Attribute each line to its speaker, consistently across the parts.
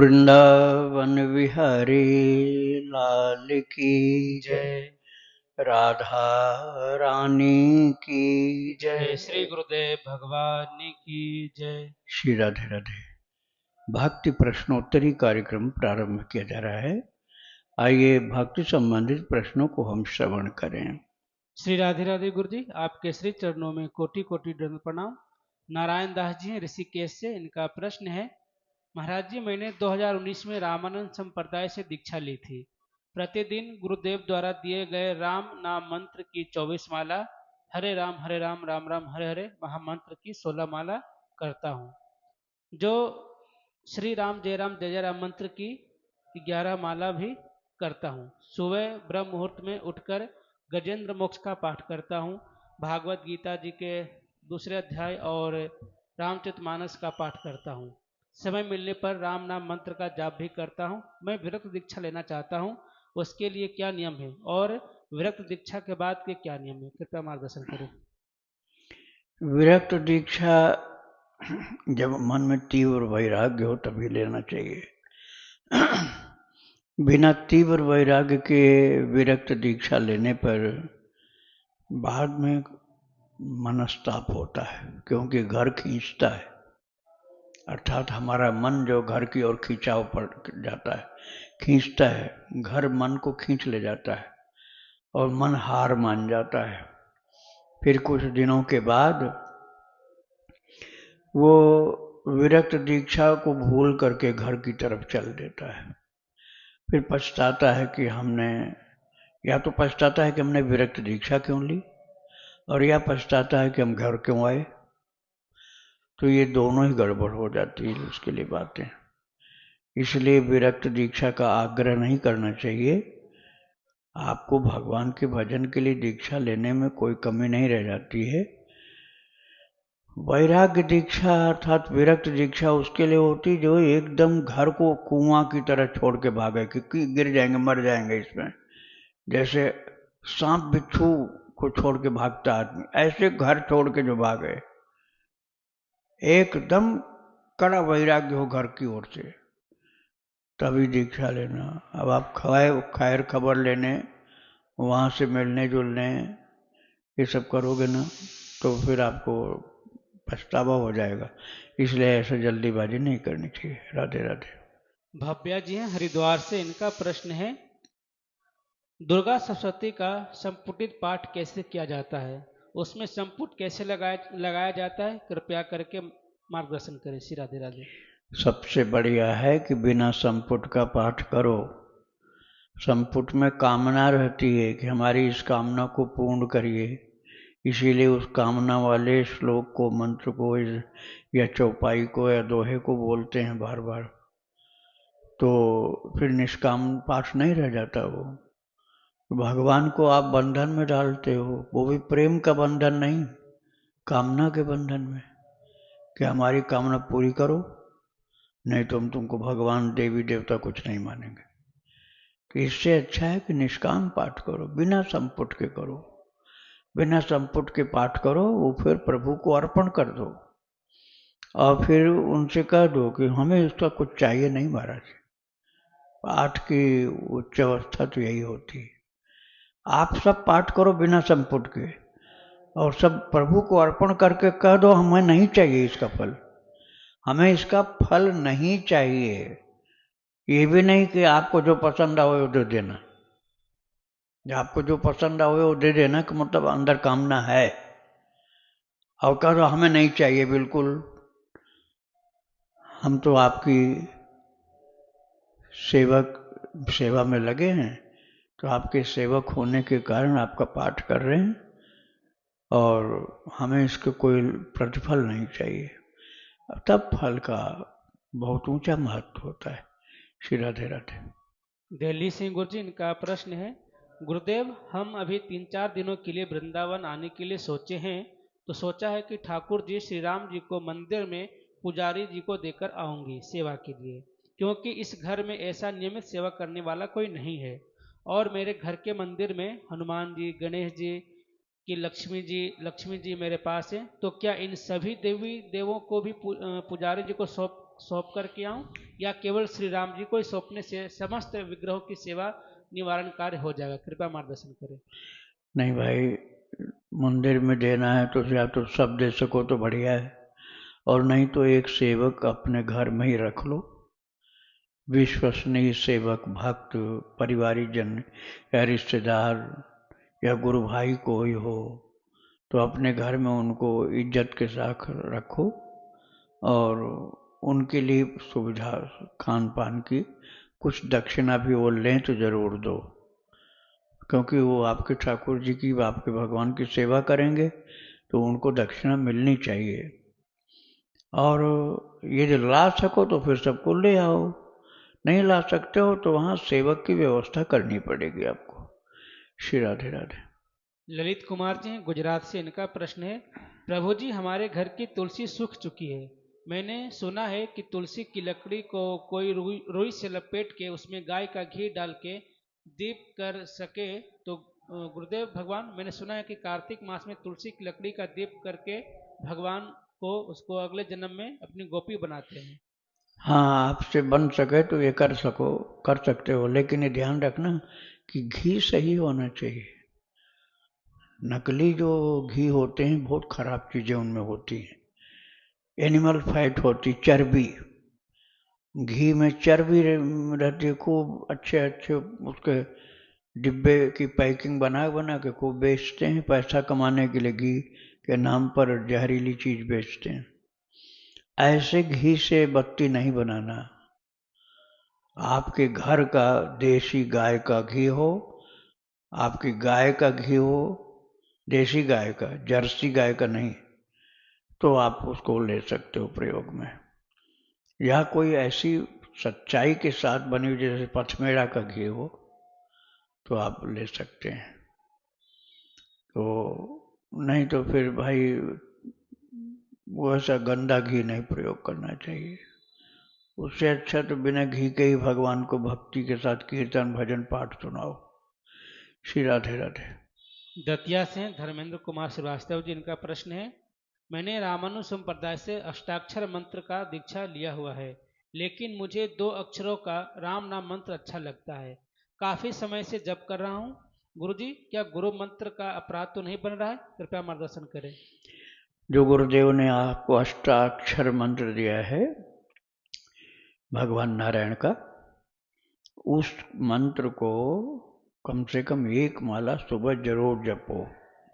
Speaker 1: वृंदावन विहारी लाल की जय। राधा रानी की
Speaker 2: जय
Speaker 1: जय।
Speaker 2: श्री गुरुदेव भगवान की जय।
Speaker 1: श्री राधे राधे। भक्ति प्रश्नोत्तरी कार्यक्रम प्रारंभ किया जा रहा है। आइए भक्ति संबंधित प्रश्नों को हम श्रवण करें।
Speaker 2: श्री राधे राधे गुरु जी, आपके श्री चरणों में कोटि कोटि दंड प्रणाम। नारायण दास जी हैं ऋषिकेश से। इनका प्रश्न है, महाराज जी मैंने 2019 में रामानंद संप्रदाय से दीक्षा ली थी। प्रतिदिन गुरुदेव द्वारा दिए गए राम नाम मंत्र की 24 माला, हरे राम राम राम हरे हरे महामंत्र की 16 माला करता हूँ, जो श्री राम जय राम मंत्र की 11 माला भी करता हूँ। सुबह ब्रह्म मुहूर्त में उठकर गजेंद्र मोक्ष का पाठ करता हूँ। भागवत गीता जी के दूसरे अध्याय और रामचरितमानस का पाठ करता हूँ। समय मिलने पर राम नाम मंत्र का जाप भी करता हूँ। मैं विरक्त दीक्षा लेना चाहता हूँ, उसके लिए क्या नियम है और विरक्त दीक्षा के बाद के क्या नियम है, कृपया मार्गदर्शन करें।
Speaker 1: विरक्त दीक्षा जब मन में तीव्र वैराग्य हो तभी लेना चाहिए। बिना तीव्र वैराग्य के विरक्त दीक्षा लेने पर बाद में मनस्ताप होता है, क्योंकि घर खींचता है, अर्थात हमारा मन जो घर की ओर खिंचाव पड़ जाता है, खींचता है, घर मन को खींच ले जाता है और मन हार मान जाता है। फिर कुछ दिनों के बाद वो विरक्त दीक्षा को भूल करके घर की तरफ चल देता है। फिर पछताता है कि या तो पछताता है कि हमने विरक्त दीक्षा क्यों ली, और या पछताता है कि हम घर क्यों आए। तो ये दोनों ही गड़बड़ हो जाती है उसके लिए बातें। इसलिए विरक्त दीक्षा का आग्रह नहीं करना चाहिए। आपको भगवान के भजन के लिए दीक्षा लेने में कोई कमी नहीं रह जाती है। वैराग्य दीक्षा अर्थात विरक्त दीक्षा उसके लिए होती जो एकदम घर को कुआं की तरह छोड़ के भागे कि गिर जाएंगे, मर जाएंगे इसमें। जैसे सांप बिच्छू को छोड़ के भागता आदमी, ऐसे घर छोड़ के जो भागे, एकदम कड़ा वैराग्य हो घर की ओर से, तभी दीक्षा लेना। अब आप खैर खबर लेने, वहाँ से मिलने जुलने, ये सब करोगे ना, तो फिर आपको पछतावा हो जाएगा। इसलिए ऐसे जल्दीबाजी नहीं करनी चाहिए। राधे राधे।
Speaker 2: भव्या जी हैं हरिद्वार से। इनका प्रश्न है, दुर्गा सप्तशती का संपुटित पाठ कैसे किया जाता है, उसमें संपुट कैसे लगाया जाता है, कृपया करके मार्गदर्शन करें। श्री राधे राधे।
Speaker 1: सबसे बढ़िया है कि बिना संपुट का पाठ करो। संपुट में कामना रहती है कि हमारी इस कामना को पूर्ण करिए, इसीलिए उस कामना वाले श्लोक को, मंत्र को या चौपाई को या दोहे को बोलते हैं बार बार। तो फिर निष्काम पाठ नहीं रह जाता वो। भगवान को आप बंधन में डालते हो, वो भी प्रेम का बंधन नहीं, कामना के बंधन में, कि हमारी कामना पूरी करो, नहीं तो हम तुमको भगवान देवी देवता कुछ नहीं मानेंगे। तो इससे अच्छा है कि निष्काम पाठ करो, बिना संपुट के करो। बिना संपुट के पाठ करो, वो फिर प्रभु को अर्पण कर दो और फिर उनसे कह दो कि हमें इसका कुछ चाहिए नहीं महाराज। पाठ की उच्च अवस्था तो यही होती है। आप सब पाठ करो बिना संपुट के और सब प्रभु को अर्पण करके कह दो हमें नहीं चाहिए इसका फल, हमें इसका फल नहीं चाहिए। ये भी नहीं कि आपको जो पसंद आए वो दे देना। आपको जो पसंद आए वो दे देना कि मतलब अंदर कामना है, और कह दो हमें नहीं चाहिए बिल्कुल, हम तो आपकी सेवा में लगे हैं, तो आपके सेवक होने के कारण आपका पाठ कर रहे हैं और हमें इसका कोई प्रतिफल नहीं चाहिए। तब फल का बहुत ऊंचा महत्व होता है। श्री राधे राधे।
Speaker 2: दिल्ली से गुरु जी, इनका प्रश्न है, गुरुदेव हम अभी 3-4 दिनों के लिए वृंदावन आने के लिए सोचे हैं, तो सोचा है कि ठाकुर जी श्री राम जी को मंदिर में पुजारी जी को देकर आऊंगी सेवा के लिए, क्योंकि इस घर में ऐसा नियमित सेवा करने वाला कोई नहीं है। और मेरे घर के मंदिर में हनुमान जी, गणेश जी की लक्ष्मी जी मेरे पास है, तो क्या इन सभी देवी देवों को भी पुजारी जी को सौंप करके आऊं, या केवल श्री राम जी को ही सौंपने से समस्त विग्रहों की सेवा निवारण कार्य हो जाएगा? कृपया मार्गदर्शन करें।
Speaker 1: नहीं भाई, मंदिर में देना है तो या तो सब दे सको तो बढ़िया है, और नहीं तो एक सेवक अपने घर में ही रख लो, विश्वसनीय सेवक, भक्त, परिवारीजन या रिश्तेदार या गुरु भाई कोई हो तो अपने घर में उनको इज्जत के साथ रखो, और उनके लिए सुविधा खान पान की कुछ दक्षिणा भी वो लें तो जरूर दो, क्योंकि वो आपके ठाकुर जी की, आपके भगवान की सेवा करेंगे तो उनको दक्षिणा मिलनी चाहिए। और यदि ला सको तो फिर सबको ले आओ, नहीं ला सकते हो तो वहाँ सेवक की व्यवस्था करनी पड़ेगी आपको। श्री राधे राधे।
Speaker 2: ललित कुमार जी हैं गुजरात से, इनका प्रश्न है, प्रभु जी हमारे घर की तुलसी सूख चुकी है। मैंने सुना है कि तुलसी की लकड़ी को कोई रुई से लपेट के उसमें गाय का घी डाल के दीप कर सके तो गुरुदेव भगवान, मैंने सुना है कि कार्तिक मास में तुलसी की लकड़ी का दीप करके भगवान को उसको अगले जन्म में अपनी गोपी बनाते हैं।
Speaker 1: हाँ, आपसे बन सके तो ये कर सकते हो, लेकिन ये ध्यान रखना कि घी सही होना चाहिए। नकली जो घी होते हैं बहुत खराब चीजें उनमें होती हैं, एनिमल फैट होती, चर्बी, घी में चर्बी रहती है खूब। अच्छे अच्छे उसके डिब्बे की पैकिंग बना बना के खूब बेचते हैं, पैसा कमाने के लिए घी के नाम पर जहरीली चीज बेचते हैं। ऐसे घी से बत्ती नहीं बनाना। आपके घर का देसी गाय का घी हो, आपकी गाय का घी हो, देसी गाय का, जर्सी गाय का नहीं, तो आप उसको ले सकते हो प्रयोग में। या कोई ऐसी सच्चाई के साथ बनी हुई जैसे पथमेड़ा का घी हो तो आप ले सकते हैं। तो नहीं तो फिर भाई वो ऐसा गंदा घी नहीं प्रयोग करना चाहिए। उससे अच्छा तो बिना घी के ही भगवान को भक्ति के साथ कीर्तन भजन पाठ सुनाओ। श्री राधे राधे।
Speaker 2: दतिया से धर्मेंद्र कुमार श्रीवास्तव जी, इनका प्रश्न है, मैंने रामानुज संप्रदाय से अष्टाक्षर मंत्र का दीक्षा लिया हुआ है, लेकिन मुझे 2 अक्षरों का राम नाम मंत्र अच्छा लगता है। काफी समय से जप कर रहा हूँ। गुरुजी, क्या गुरु मंत्र का अपराध तो नहीं बन रहा है? कृपया मार्गदर्शन करें।
Speaker 1: जो गुरुदेव ने आपको अष्टाक्षर मंत्र दिया है भगवान नारायण का, उस मंत्र को कम से कम 1 माला सुबह जरूर जपो।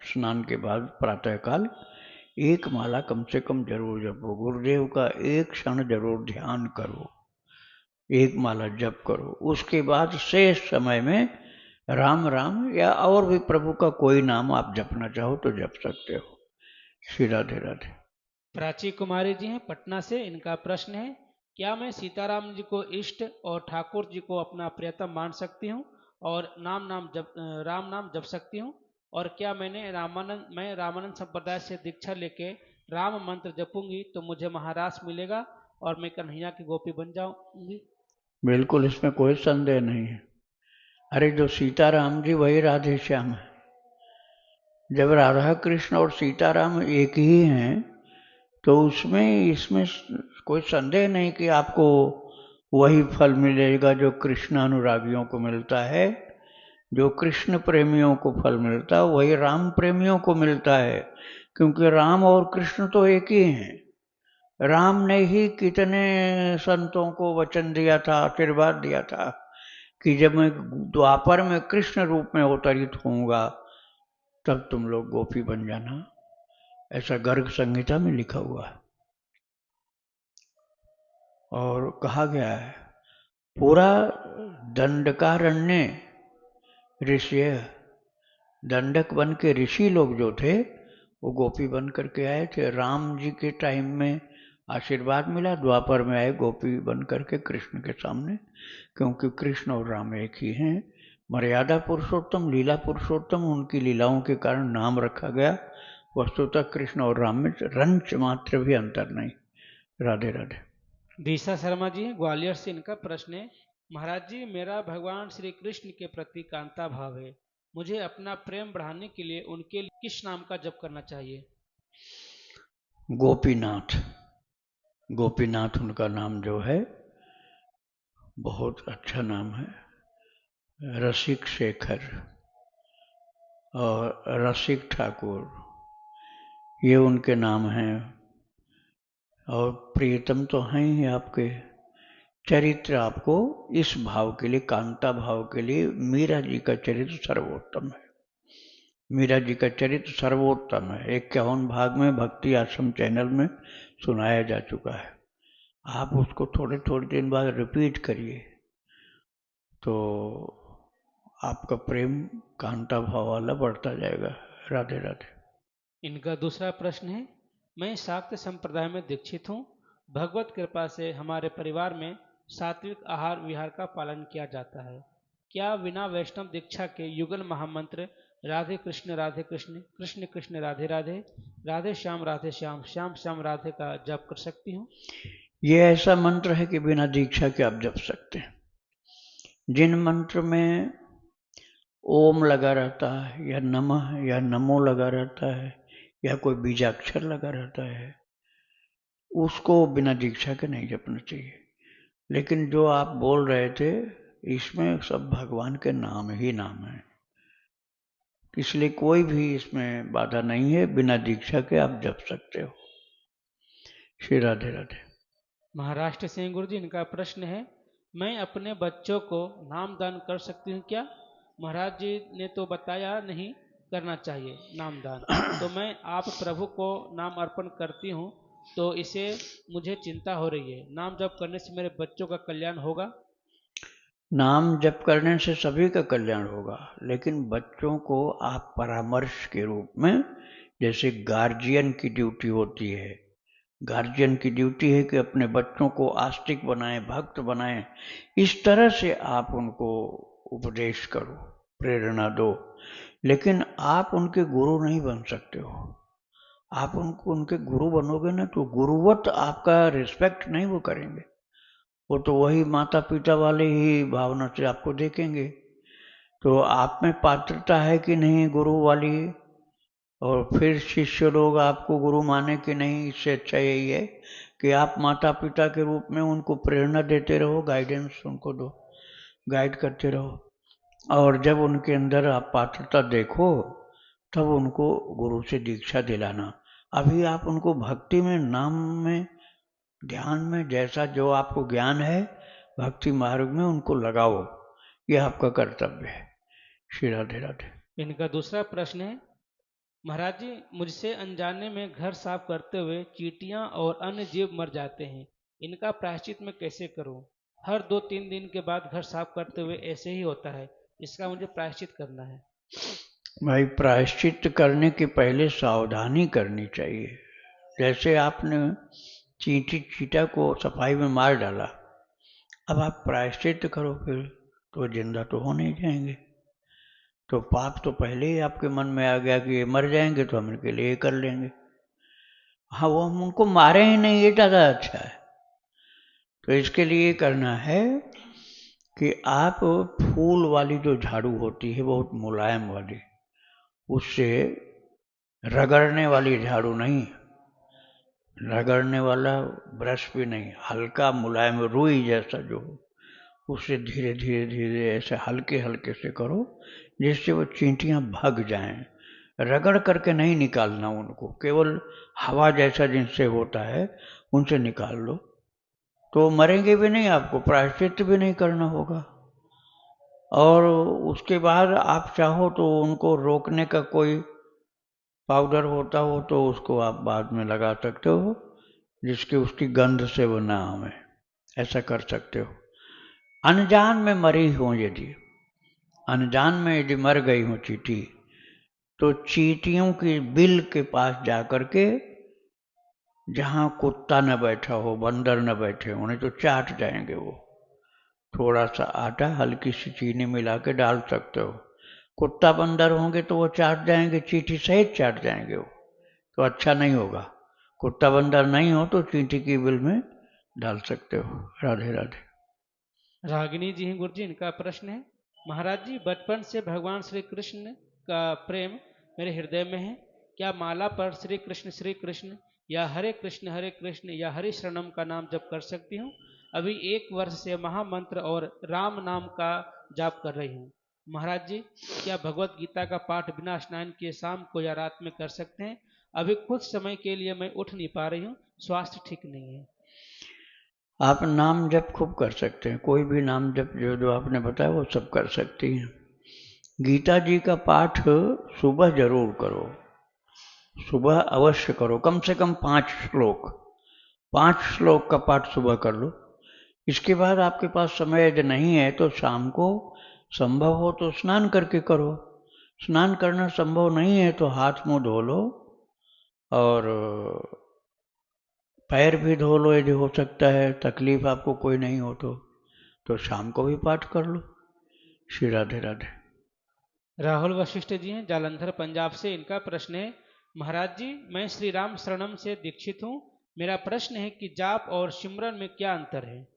Speaker 1: स्नान के बाद प्रातःकाल 1 माला कम से कम जरूर जपो। गुरुदेव का एक क्षण जरूर ध्यान करो, 1 माला जप करो। उसके बाद शेष समय में राम राम या और भी प्रभु का कोई नाम आप जपना चाहो तो जप सकते हो। श्री राधे राधे।
Speaker 2: प्राची कुमारी जी हैं पटना से, इनका प्रश्न है, क्या मैं सीताराम जी को इष्ट और ठाकुर जी को अपना प्रियतम मान सकती हूँ और राम नाम जप सकती हूँ? और क्या मैं रामानंद संप्रदाय से दीक्षा लेके राम मंत्र जपूंगी तो मुझे महाराष्ट्र मिलेगा और मैं कन्हैया की गोपी बन जाऊंगी?
Speaker 1: बिल्कुल, इसमें कोई संदेह नहीं है। अरे जो सीताराम जी वही राधे श्याम है। जब राधा कृष्ण और सीताराम एक ही हैं तो इसमें कोई संदेह नहीं कि आपको वही फल मिलेगा जो कृष्ण अनुरागियों को मिलता है। जो कृष्ण प्रेमियों को फल मिलता है वही राम प्रेमियों को मिलता है, क्योंकि राम और कृष्ण तो एक ही हैं। राम ने ही कितने संतों को वचन दिया था, आशीर्वाद दिया था कि जब मैं द्वापर में कृष्ण रूप में अवतरित होऊंगा तब तुम लोग गोपी बन जाना। ऐसा गर्ग संहिता में लिखा हुआ है और कहा गया है। पूरा दंडकारण्य ऋषि, दंडक बन के ऋषि लोग जो थे वो गोपी बन करके आए थे। राम जी के टाइम में आशीर्वाद मिला, द्वापर में आए गोपी बन करके कृष्ण के सामने, क्योंकि कृष्ण और राम एक ही हैं। मर्यादा पुरुषोत्तम, लीला पुरुषोत्तम, उनकी लीलाओं के कारण नाम रखा गया। वस्तुतः कृष्ण और राम में रंच मात्र भी अंतर नहीं। राधे राधे।
Speaker 2: दिशा शर्मा जी हैं ग्वालियर से, इनका प्रश्न है, महाराज जी मेरा भगवान श्री कृष्ण के प्रति कांता भाव है, मुझे अपना प्रेम बढ़ाने के लिए उनके लिए किस नाम का जप करना चाहिए?
Speaker 1: गोपीनाथ। गोपीनाथ उनका नाम जो है बहुत अच्छा नाम है। रसिक शेखर और रसिक ठाकुर ये उनके नाम हैं। और प्रियतम तो हैं ही आपके। चरित्र आपको इस भाव के लिए, कांता भाव के लिए मीरा जी का चरित्र सर्वोत्तम है। मीरा जी का चरित्र सर्वोत्तम है। 51 भाग में भक्ति आश्रम चैनल में सुनाया जा चुका है। आप उसको थोड़े थोड़े दिन बाद रिपीट करिए तो आपका प्रेम कांता भाव वाला बढ़ता जाएगा। राधे राधे।
Speaker 2: इनका दूसरा प्रश्न है, मैं शाक्त संप्रदाय में दीक्षित हूँ। भगवत कृपा से हमारे परिवार में सात्विक आहार विहार का पालन किया जाता है। क्या बिना वैष्णव दीक्षा के युगल महामंत्र राधे कृष्ण कृष्ण कृष्ण राधे राधे, राधे श्याम श्याम श्याम राधे का जप कर सकती हूँ?
Speaker 1: ये ऐसा मंत्र है कि बिना दीक्षा के आप जप सकते हैं। जिन मंत्र में ओम लगा रहता है या नमः या नमो लगा रहता है या कोई बीजाक्षर लगा रहता है, उसको बिना दीक्षा के नहीं जपना चाहिए। लेकिन जो आप बोल रहे थे, इसमें सब भगवान के नाम ही नाम है, इसलिए कोई भी इसमें बाधा नहीं है। बिना दीक्षा के आप जप सकते हो। श्री राधे राधे।
Speaker 2: महाराष्ट्र से गुरु जी, इनका प्रश्न है, मैं अपने बच्चों को नामदान कर सकती हूँ क्या? महाराज जी ने तो बताया नहीं करना चाहिए नामदान, तो मैं आप प्रभु को नाम अर्पण करती हूँ तो इसे मुझे चिंता हो रही है। नाम जप करने से मेरे बच्चों का कल्याण होगा?
Speaker 1: नाम जप करने से सभी का कल्याण होगा, लेकिन बच्चों को आप परामर्श के रूप में, जैसे गार्जियन की ड्यूटी होती है, गार्जियन की ड्यूटी है कि अपने बच्चों को आस्तिक बनाएं, भक्त बनाएं, इस तरह से आप उनको उपदेश करो, प्रेरणा दो। लेकिन आप उनके गुरु नहीं बन सकते हो। आप उनको उनके गुरु बनोगे ना तो गुरुवत आपका रिस्पेक्ट नहीं वो करेंगे। वो तो वही माता पिता वाले ही भावना से आपको देखेंगे। तो आप में पात्रता है कि नहीं गुरु वाली, और फिर शिष्य लोग आपको गुरु माने कि नहीं, इससे अच्छा यही है कि आप माता पिता के रूप में उनको प्रेरणा देते रहो, गाइडेंस उनको दो, गाइड करते रहो। और जब उनके अंदर आप पात्रता देखो तब उनको गुरु से दीक्षा दिलाना। अभी आप उनको भक्ति में, नाम में, ध्यान में, जैसा जो आपको ज्ञान है भक्ति मार्ग में उनको लगाओ, यह आपका कर्तव्य है। श्री राधे राधे।
Speaker 2: इनका दूसरा प्रश्न है, महाराज जी मुझसे अनजाने में घर साफ करते हुए चींटियां और अन्य जीव मर जाते हैं, इनका प्रायश्चित मैं कैसे करूं? हर 2-3 दिन के बाद घर साफ करते हुए ऐसे ही होता है, इसका मुझे प्रायश्चित करना है।
Speaker 1: भाई, प्रायश्चित करने के पहले सावधानी करनी चाहिए। जैसे आपने चींटा को सफाई में मार डाला, अब आप प्रायश्चित करो फिर तो जिंदा तो हो नहीं जाएंगे। तो पाप तो पहले ही आपके मन में आ गया कि ये मर जाएंगे तो हम इनके लिए कर लेंगे। हाँ, वो हम उनको मारे ही नहीं, ये ज़्यादा अच्छा है। तो इसके लिए करना है कि आप फूल वाली जो झाड़ू होती है बहुत मुलायम वाली, उससे, रगड़ने वाली झाड़ू नहीं, रगड़ने वाला ब्रश भी नहीं, हल्का मुलायम रुई जैसा जो हो, उससे धीरे धीरे धीरे ऐसे हल्के हल्के से करो जिससे वो चींटियां भाग जाएं। रगड़ करके नहीं निकालना उनको, केवल हवा जैसा जिनसे होता है उनसे निकाल लो, तो मरेंगे भी नहीं, आपको प्रायश्चित भी नहीं करना होगा। और उसके बाद आप चाहो तो उनको रोकने का कोई पाउडर होता हो तो उसको आप बाद में लगा सकते हो, जिसके उसकी गंध से वो ना आवे, ऐसा कर सकते हो। अनजान में मरी हो, यदि अनजान में यदि मर गई हो चींटी, तो चींटियों की बिल के पास जाकर के, जहाँ कुत्ता न बैठा हो, बंदर न बैठे, उन्हें तो चाट जाएंगे वो। थोड़ा सा आटा हल्की सी चीनी मिला के डाल सकते हो। कुत्ता बंदर होंगे तो वो चाट जाएंगे, चींटी सहित चाट जाएंगे वो, तो अच्छा नहीं होगा। कुत्ता बंदर नहीं हो तो चींटी की बिल में डाल सकते हो। राधे राधे।
Speaker 2: रागिनी जी हैं गुरु जी, इनका प्रश्न है, महाराज जी बचपन से भगवान श्री कृष्ण का प्रेम मेरे हृदय में है, क्या माला पर श्री कृष्ण या हरे कृष्ण या हरि शरणम का नाम जप कर सकती हूँ। अभी 1 वर्ष से महामंत्र और राम नाम का जाप कर रही हूँ। महाराज जी, क्या भगवत गीता का पाठ बिना स्नान किए शाम को या रात में कर सकते हैं? अभी कुछ समय के लिए मैं उठ नहीं पा रही हूँ, स्वास्थ्य ठीक नहीं है।
Speaker 1: आप नाम जप खूब कर सकते हैं, कोई भी नाम जप जो जो आपने बताया वो सब कर सकती हैं। गीता जी का पाठ सुबह जरूर करो, सुबह अवश्य करो, कम से कम 5 श्लोक का पाठ सुबह कर लो। इसके बाद आपके पास समय यदि नहीं है तो शाम को संभव हो तो स्नान करके करो। स्नान करना संभव नहीं है तो हाथ मुंह धो लो और पैर भी धो लो यदि हो सकता है, तकलीफ आपको कोई नहीं हो तो शाम को भी पाठ कर लो। श्री राधे राधे।
Speaker 2: राहुल वशिष्ठ जी हैं जालंधर पंजाब से, इनका प्रश्न है, महाराज जी मैं श्री राम शरणम से दीक्षित हूँ। मेरा प्रश्न है कि जाप और सिमरन में क्या अंतर है?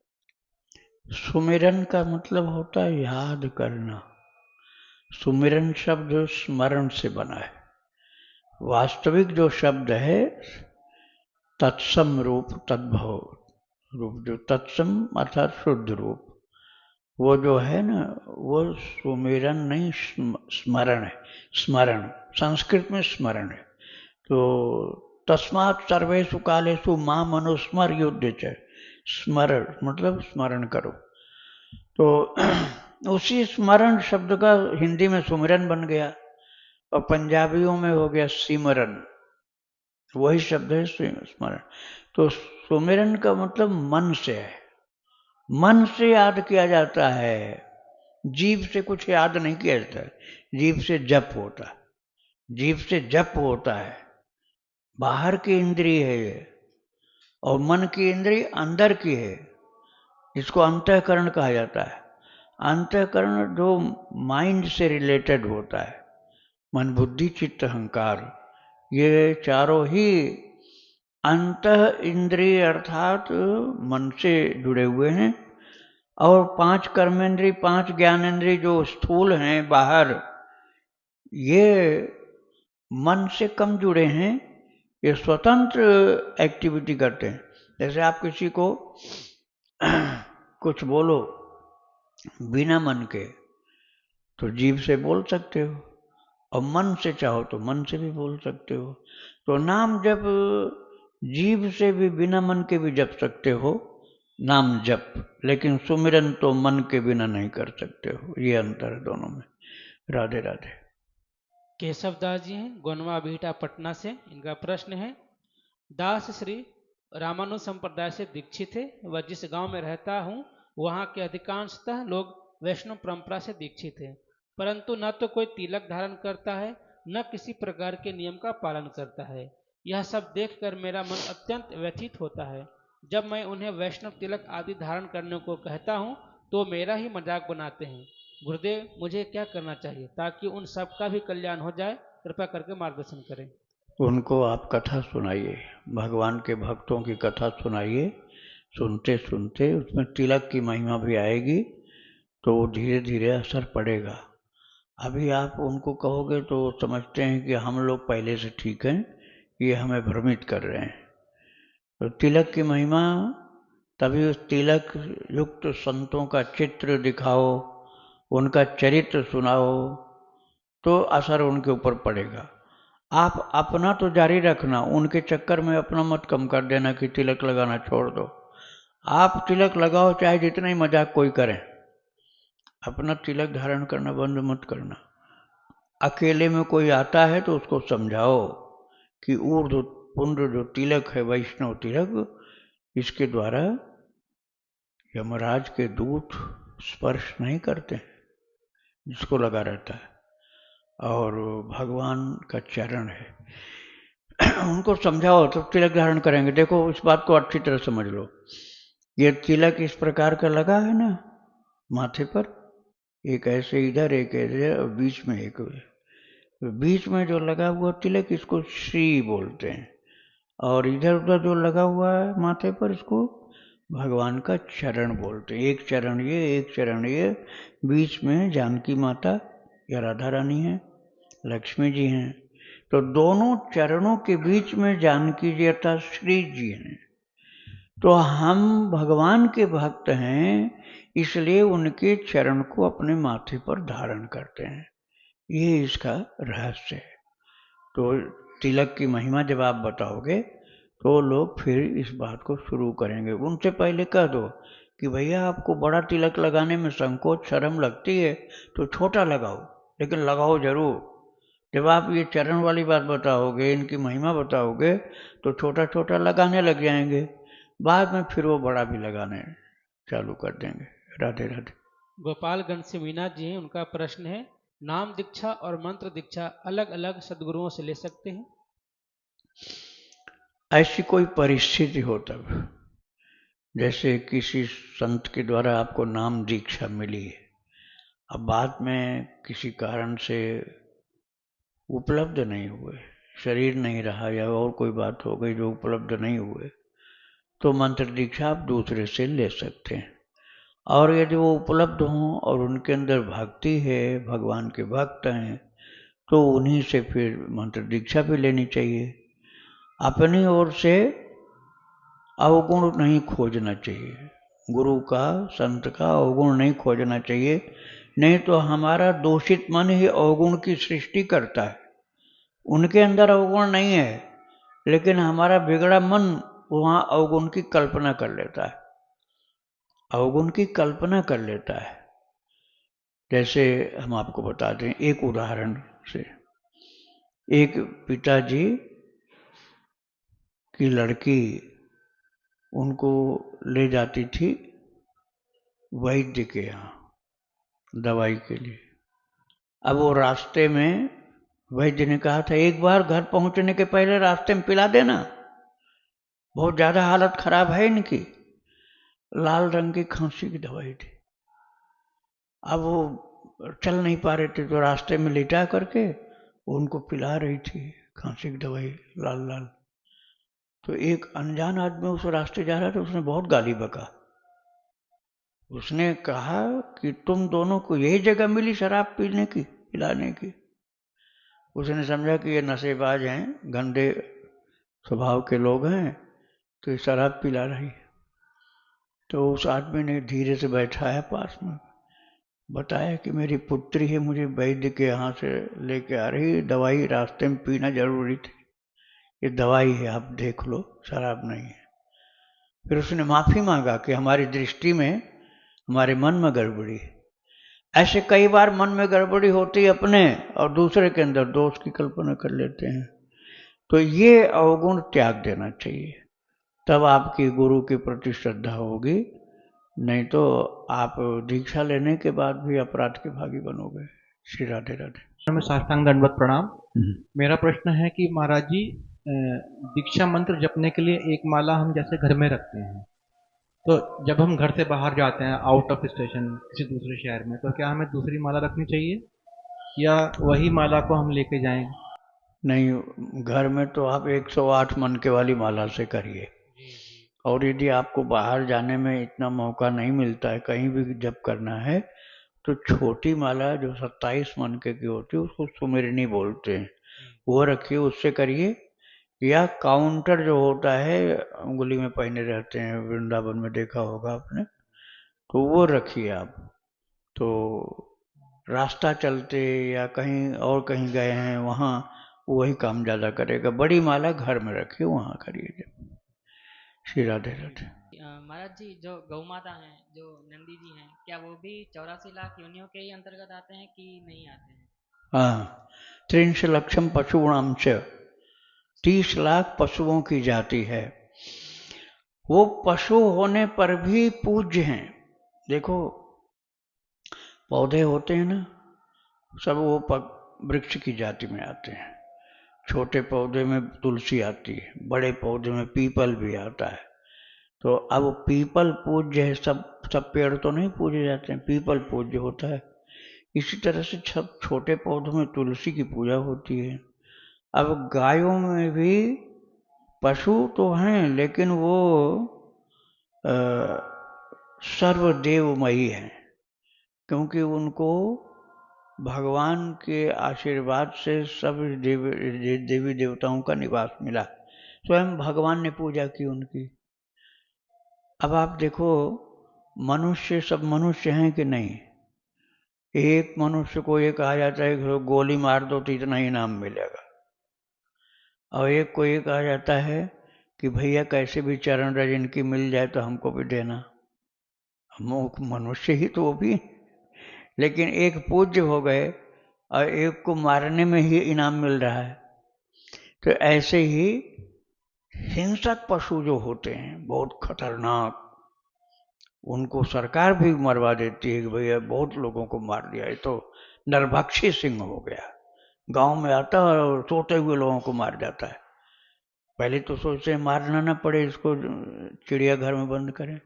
Speaker 1: सुमिरन का मतलब होता है याद करना। सुमिरन शब्द स्मरण से बना है। वास्तविक जो शब्द है तत्सम रूप, तद्भव रूप, जो तत्सम अर्थात शुद्ध रूप, वो जो है ना वो सुमिरन नहीं स्मरण है। स्मरण संस्कृत में स्मरण है। तो तस्मात् सर्वेषु कालेषु माम अनुस्मर युद्ध च, स्मरण मतलब स्मरण करो। तो उसी स्मरण शब्द का हिंदी में सुमिरन बन गया और पंजाबियों में हो गया सिमरन, वही शब्द है स्मरण। तो सुमिरन का मतलब मन से है, मन से याद किया जाता है, जीभ से कुछ याद नहीं किया जाता है। जीभ से जप होता है, जीभ से जप होता है, बाहर की इंद्रिय है ये, और मन की इंद्रिय अंदर की है, इसको अंतःकरण कहा जाता है। अंतःकरण जो माइंड से रिलेटेड होता है, मन बुद्धि चित्त अहंकार, ये चारों ही अंतः इंद्रिय अर्थात मन से जुड़े हुए हैं। और 5 कर्मेंद्रिय 5 ज्ञानेंद्रिय जो स्थूल हैं बाहर, ये मन से कम जुड़े हैं, ये स्वतंत्र एक्टिविटी करते हैं। जैसे आप किसी को कुछ बोलो बिना मन के तो जीभ से बोल सकते हो, और मन से चाहो तो मन से भी बोल सकते हो। तो नाम जप जीभ से भी बिना मन के भी जप सकते हो नाम जप, लेकिन सुमिरन तो मन के बिना नहीं कर सकते हो। ये अंतर है दोनों में। राधे राधे।
Speaker 2: केशव दास जी हैं गोनवा बीटा पटना से, इनका प्रश्न है, दास श्री रामानुज संप्रदाय से दीक्षित है व जिस गांव में रहता हूं वहां के अधिकांशतः लोग वैष्णव परंपरा से दीक्षित हैं, परंतु न तो कोई तिलक धारण करता है न किसी प्रकार के नियम का पालन करता है। यह सब देखकर मेरा मन अत्यंत व्यथित होता है। जब मैं उन्हें वैष्णव तिलक आदि धारण करने को कहता हूँ तो मेरा ही मजाक बनाते हैं। गुरुदेव, मुझे क्या करना चाहिए ताकि उन सब का भी कल्याण हो जाए? कृपया करके मार्गदर्शन करें।
Speaker 1: उनको आप कथा सुनाइए, भगवान के भक्तों की कथा सुनाइए। सुनते सुनते उसमें तिलक की महिमा भी आएगी तो धीरे धीरे असर पड़ेगा। अभी आप उनको कहोगे तो समझते हैं कि हम लोग पहले से ठीक हैं, ये हमें भ्रमित कर रहे हैं। तो तिलक की महिमा, तभी उस तिलक युक्त संतों का चित्र दिखाओ, उनका चरित्र सुनाओ, तो असर उनके ऊपर पड़ेगा। आप अपना तो जारी रखना, उनके चक्कर में अपना मत कम कर देना कि तिलक लगाना छोड़ दो। आप तिलक लगाओ चाहे जितना ही मजाक कोई करे, अपना तिलक धारण करना बंद मत करना। अकेले में कोई आता है तो उसको समझाओ कि ऊर्ध्व पुंड्र जो तिलक है वैष्णव तिलक, इसके द्वारा यमराज के दूत स्पर्श नहीं करते, जिसको लगा रहता है, और भगवान का चरण है। उनको समझाओ तो तिलक धारण करेंगे। देखो इस बात को अच्छी तरह समझ लो, ये तिलक इस प्रकार का लगा है ना माथे पर, एक ऐसे इधर एक ऐसे और बीच में एक, बीच में जो लगा हुआ तिलक इसको श्री बोलते हैं, और इधर उधर जो लगा हुआ है माथे पर इसको भगवान का चरण बोलते हैं। एक चरण ये एक चरण ये, बीच में जानकी माता या राधा रानी है, लक्ष्मी जी हैं, तो दोनों चरणों के बीच में जानकी जी अर्थात श्री जी हैं। तो हम भगवान के भक्त हैं, इसलिए उनके चरण को अपने माथे पर धारण करते हैं। ये इसका रहस्य है। तो तिलक की महिमा जब आप बताओगे तो लोग फिर इस बात को शुरू करेंगे। उनसे पहले कह दो कि भैया आपको बड़ा तिलक लगाने में संकोच शर्म लगती है तो छोटा लगाओ, लेकिन लगाओ जरूर। जब आप ये चरण वाली बात बताओगे, इनकी महिमा बताओगे, तो छोटा छोटा लगाने लग जाएंगे। बाद में फिर वो बड़ा भी लगाने चालू कर देंगे। राधे राधे।
Speaker 2: गोपालगंज से मीना जी हैं, उनका प्रश्न है, नाम दीक्षा और मंत्र दीक्षा अलग अलग सदगुरुओं से ले सकते हैं?
Speaker 1: ऐसी कोई परिस्थिति हो तब, जैसे किसी संत के द्वारा आपको नाम दीक्षा मिली है, अब बाद में किसी कारण से उपलब्ध नहीं हुए, शरीर नहीं रहा या और कोई बात हो गई जो उपलब्ध नहीं हुए, तो मंत्र दीक्षा आप दूसरे से ले सकते हैं। और यदि वो उपलब्ध हों और उनके अंदर भक्ति है, भगवान के भक्त हैं, तो उन्हीं से फिर मंत्र दीक्षा भी लेनी चाहिए। अपनी ओर से अवगुण नहीं खोजना चाहिए, गुरु का संत का अवगुण नहीं खोजना चाहिए, नहीं तो हमारा दूषित मन ही अवगुण की सृष्टि करता है। उनके अंदर अवगुण नहीं है, लेकिन हमारा बिगड़ा मन वहाँ अवगुण की कल्पना कर लेता है, अवगुण की कल्पना कर लेता है। जैसे हम आपको बता दें एक उदाहरण से, एक पिताजी की लड़की उनको ले जाती थी वैद्य के यहाँ दवाई के लिए। अब वो रास्ते में वैद्य ने कहा था एक बार घर पहुंचने के पहले रास्ते में पिला देना, बहुत ज्यादा हालत खराब है इनकी। लाल रंग की खांसी की दवाई थी। अब वो चल नहीं पा रहे थे तो रास्ते में लिटा करके उनको पिला रही थी खांसी की दवाई लाल लाल। तो एक अनजान आदमी उस रास्ते जा रहा था, उसने बहुत गाली बका। उसने कहा कि तुम दोनों को यही जगह मिली शराब पीने की, पिलाने की। उसने समझा कि ये नशेबाज हैं, गंदे स्वभाव के लोग हैं, तो ये शराब पिला रही है। तो उस आदमी ने धीरे से बैठाया पास में, बताया कि मेरी पुत्री है, मुझे वैद्य के यहाँ से लेके आ रही, दवाई रास्ते में पीना जरूरी थी, ये दवाई है आप देख लो, शराब नहीं है। फिर उसने माफी मांगा कि हमारी दृष्टि में हमारे मन में गड़बड़ी है। ऐसे कई बार मन में गड़बड़ी होती है अपने, और दूसरे के अंदर दोष की कल्पना कर लेते हैं। तो ये अवगुण त्याग देना चाहिए, तब आपकी गुरु के प्रति श्रद्धा होगी। नहीं तो आप दीक्षा लेने के बाद भी अपराध के भागी बनोगे। श्री राधे राधे।
Speaker 3: में साष्टांग दंडवत प्रणाम। मेरा प्रश्न है कि महाराज जी, दीक्षा मंत्र जपने के लिए एक माला हम जैसे घर में रखते हैं, तो जब हम घर से बाहर जाते हैं आउट ऑफ स्टेशन किसी दूसरे शहर में, तो क्या हमें दूसरी माला रखनी चाहिए या वही माला को हम लेके जाएंगे?
Speaker 1: नहीं, घर में तो आप 108 मन के वाली माला से करिए। और यदि आपको बाहर जाने में इतना मौका नहीं मिलता है, कहीं भी जब करना है, तो छोटी माला जो 27 मन के की होती है उसको सुमिरनी बोलते हैं, वो रखिए, उससे करिए। या काउंटर जो होता है उंगली में पहने रहते हैं, वृंदावन में देखा होगा आपने, तो वो रखिए आप। तो रास्ता चलते या कहीं और कहीं गए हैं वहाँ वही काम ज़्यादा करेगा। बड़ी माला घर में रखिए, वहाँ करिए। श्री राधे राधे।
Speaker 4: महाराज जी, जो गौ माता हैं, जो नंदी जी हैं, क्या वो भी 84 लाख योनियों के ही अंतर्गत आते हैं कि नहीं आते हैं?
Speaker 1: हाँ, 30 लक्षम पशुणाम च, 30 लाख पशुओं की जाति है। वो पशु होने पर भी पूज्य हैं। देखो पौधे होते हैं ना, सब वो वृक्ष की जाति में आते हैं। छोटे पौधे में तुलसी आती है, बड़े पौधे में पीपल भी आता है। तो अब पीपल पूज्य है, सब पेड़ तो नहीं पूजे जाते हैं, पीपल पूज्य होता है। इसी तरह से सब छोटे पौधों में तुलसी की पूजा होती है। अब गायों में भी पशु तो हैं, लेकिन वो सर्वदेवमयी हैं, क्योंकि उनको भगवान के आशीर्वाद से सब देवी देवताओं का निवास मिला, स्वयं भगवान ने पूजा की उनकी। अब आप देखो, मनुष्य सब मनुष्य हैं कि नहीं? एक मनुष्य को ये कहा जाता है कि गोली मार दो तो इतना इनाम मिलेगा, और एक को ये कहा जाता है कि भैया कैसे भी चरण रज इनकी मिल जाए तो हमको भी देना। हम मनुष्य ही तो वो भी, लेकिन एक पूज्य हो गए और एक को मारने में ही इनाम मिल रहा है। तो ऐसे ही हिंसक पशु जो होते हैं बहुत खतरनाक, उनको सरकार भी मरवा देती है कि भैया बहुत लोगों को मार दिया, ये तो नरभक्षी सिंह हो गया, गांव में आता है और सोते हुए लोगों को मार जाता है। पहले तो सोचते हैं मारना ना पड़े, इसको चिड़ियाघर में बंद करें,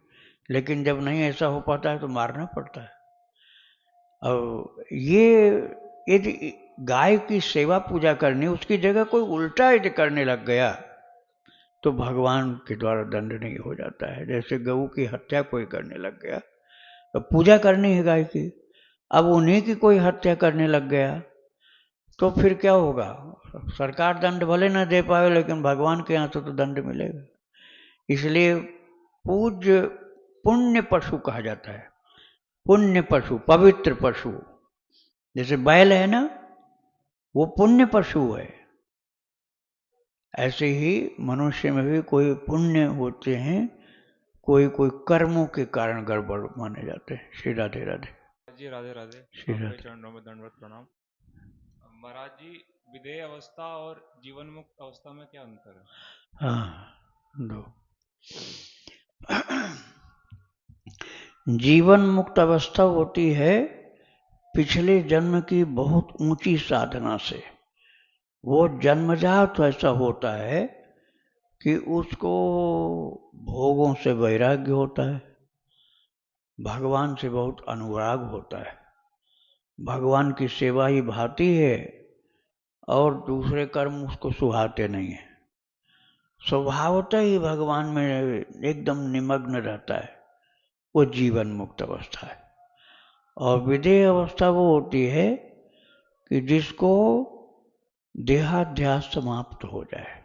Speaker 1: लेकिन जब नहीं ऐसा हो पाता है तो मारना पड़ता है। और ये यदि गाय की सेवा पूजा करनी, उसकी जगह कोई उल्टा यदि करने लग गया तो भगवान के द्वारा दंड नहीं हो जाता है। जैसे गऊ की हत्या कोई करने लग गया, तो पूजा करनी है गाय की, अब उन्हीं की कोई हत्या करने लग गया तो फिर क्या होगा? सरकार दंड भले ना दे पाए, लेकिन भगवान के यहाँ तो दंड मिलेगा। इसलिए पूज्य पुण्य पशु कहा जाता है, पुण्य पशु, पवित्र पशु। जैसे बैल है ना, वो पुण्य पशु है। ऐसे ही मनुष्य में भी कोई पुण्य होते हैं, कोई कोई कर्मों के कारण गड़बड़ माने जाते हैं। श्री राधे राधे
Speaker 5: जी। राधे राधे।
Speaker 1: श्री
Speaker 5: आपके
Speaker 1: राधे।
Speaker 5: चरणों में दंडवत प्रणाम। महाराज जी, विधेय अवस्था और जीवन मुक्त अवस्था में क्या अंतर है?
Speaker 1: हाँ, दो। जीवन मुक्त अवस्था होती है पिछले जन्म की बहुत ऊंची साधना से। वो जन्मजात ऐसा होता है कि उसको भोगों से वैराग्य होता है, भगवान से बहुत अनुराग होता है, भगवान की सेवा ही भाती है और दूसरे कर्म उसको सुहाते नहीं है। स्वभावतः ही भगवान में एकदम निमग्न रहता है, वो जीवन मुक्त अवस्था है। और विधेय अवस्था वो होती है कि जिसको देहाध्यास समाप्त हो जाए।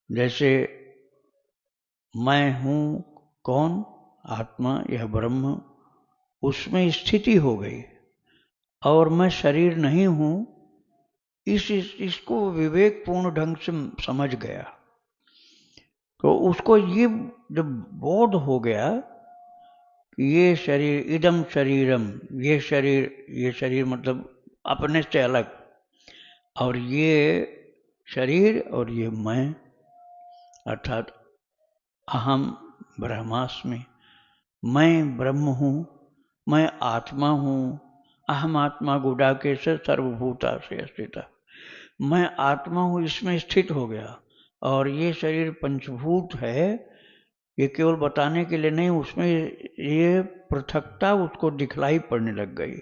Speaker 1: जैसे मैं हूँ कौन? आत्मा, यह ब्रह्म, उसमें स्थिति हो गई और मैं शरीर नहीं हूँ, इसको विवेकपूर्ण ढंग से समझ गया। तो उसको ये जब बोध हो गया कि ये शरीर, इदम शरीरम, ये शरीर मतलब अपने से अलग, और ये शरीर और ये मैं, अर्थात अहम ब्रह्मास्मि, मैं ब्रह्म हूँ, मैं आत्मा हूँ। अहम आत्मा गुडाके से सर्वभूता से स्थिता, मैं आत्मा हूँ, इसमें स्थित हो गया। और ये शरीर पंचभूत है, ये केवल बताने के लिए नहीं, उसमें ये पृथकता उसको दिखलाई पड़ने लग गई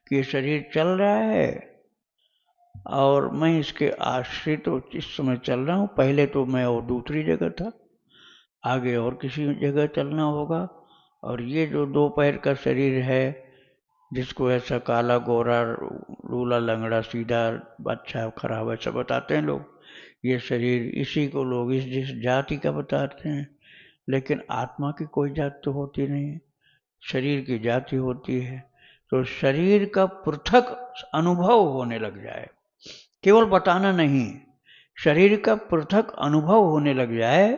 Speaker 1: कि ये शरीर चल रहा है और मैं इसके आश्रित तो इस समय चल रहा हूँ। पहले तो मैं और दूसरी जगह था, आगे और किसी जगह चलना होगा। और ये जो दो पैर का शरीर है, जिसको ऐसा काला गोरा लूला लंगड़ा सीधा अच्छा खराब ऐसा बताते हैं लोग, ये शरीर, इसी को लोग इस जिस जाति का बताते हैं। लेकिन आत्मा की कोई जाति तो होती नहीं है, शरीर की जाति होती है। तो शरीर का पृथक अनुभव होने लग जाए, केवल बताना नहीं, शरीर का पृथक अनुभव होने लग जाए,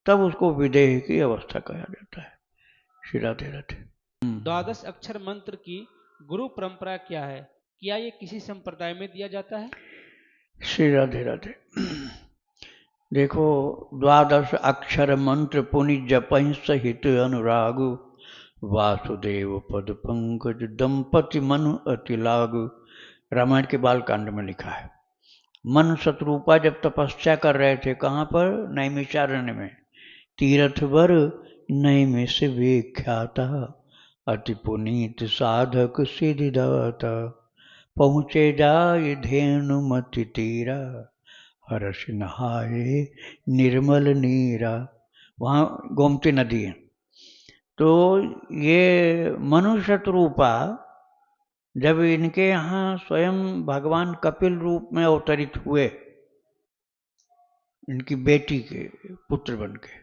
Speaker 1: तब उसको विदेह की अवस्था कहा जाता है। श्री राधे राधे।
Speaker 2: द्वादश अक्षर मंत्र की गुरु परंपरा क्या है? क्या ये किसी संप्रदाय में दिया जाता है?
Speaker 1: श्री राधे राधे। देखो, द्वादश अक्षर मंत्र पुनि जपहि सहित अनुराग, वासुदेव पद पंकज दंपति मनु अति लागु। रामायण के बालकांड में लिखा है। मन शत्रुपा जब तपस्या कर रहे थे, कहाँ पर? नैमिषारण्य में। तीर्थ वर नैमिष विख्याता, अति पुनीत साधक सिद्धिदाता, पहुँचे जाय धेनुमति तीरा, हर्ष नहाए निर्मल नीरा। वहाँ गोमती नदी है। तो ये मनु शत्रुपा जब इनके यहाँ स्वयं भगवान कपिल रूप में अवतरित हुए, इनकी बेटी के पुत्र बन के,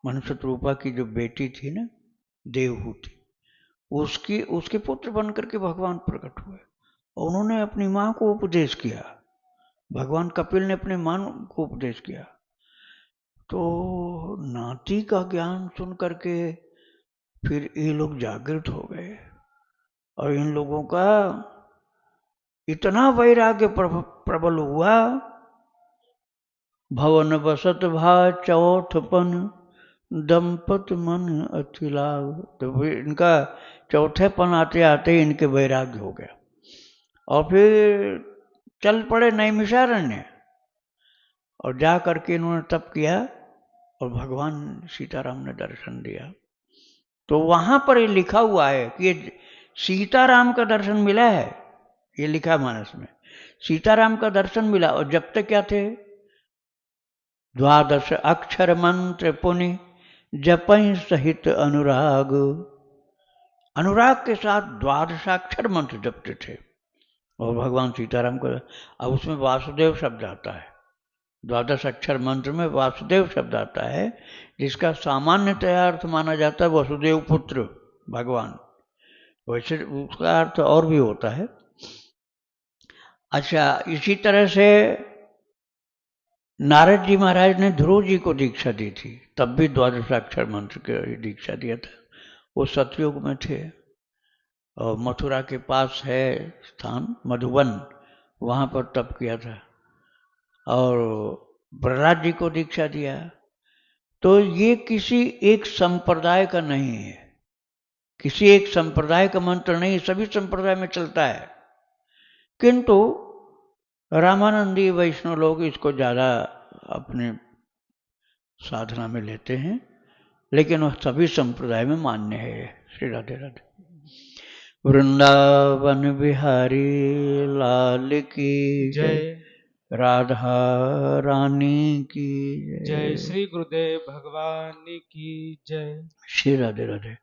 Speaker 1: मनुष्य रूपा की जो बेटी थी ना, देवहूति, उसके पुत्र बन करके भगवान प्रकट हुए और उन्होंने अपनी माँ को उपदेश किया। भगवान कपिल ने अपने माँ को उपदेश किया। तो नाती का ज्ञान सुन करके फिर ये लोग जागृत हो गए और इन लोगों का इतना वैराग्य प्रबल हुआ, भवन बसत भा चौथपन दंपत मन अतिलाभ। तो इनका चौथेपन आते आते इनके वैराग्य हो गया और फिर चल पड़े नैमिषारण्य और जा करके इन्होंने तप किया और भगवान सीताराम ने दर्शन दिया। तो वहां पर ये लिखा हुआ है कि सीताराम का दर्शन मिला है, ये लिखा मानस में, सीताराम का दर्शन मिला। और जब तक क्या थे, 12 अक्षर मंत्र पुनि जपई सहित अनुराग। अनुराग के साथ 12 अक्षर मंत्र जपते थे और भगवान सीताराम का, अब उसमें वासुदेव शब्द आता है, 12 अक्षर मंत्र में वासुदेव शब्द आता है, जिसका सामान्यतया अर्थ माना जाता है वसुदेव पुत्र भगवान। वैसे उसका अर्थ और भी होता है। अच्छा, इसी तरह से नारद जी महाराज ने ध्रुव जी को दीक्षा दी थी, तब भी 12 अक्षर मंत्र की दीक्षा दिया था। वो सतयुग में थे और मथुरा के पास है स्थान मधुबन, वहाँ पर तप किया था और प्रहलाद जी को दीक्षा दिया। तो ये किसी एक संप्रदाय का नहीं है, किसी एक संप्रदाय का मंत्र नहीं, सभी संप्रदाय में चलता है। किंतु रामानंदी वैष्णव लोग इसको ज़्यादा अपने साधना में लेते हैं, लेकिन वह सभी संप्रदाय में मान्य है। श्री राधे राधे। वृंदावन बिहारी लाल की जय, राधा रानी की
Speaker 2: जय, श्री गुरुदेव भगवान की जय।
Speaker 1: श्री राधे राधे।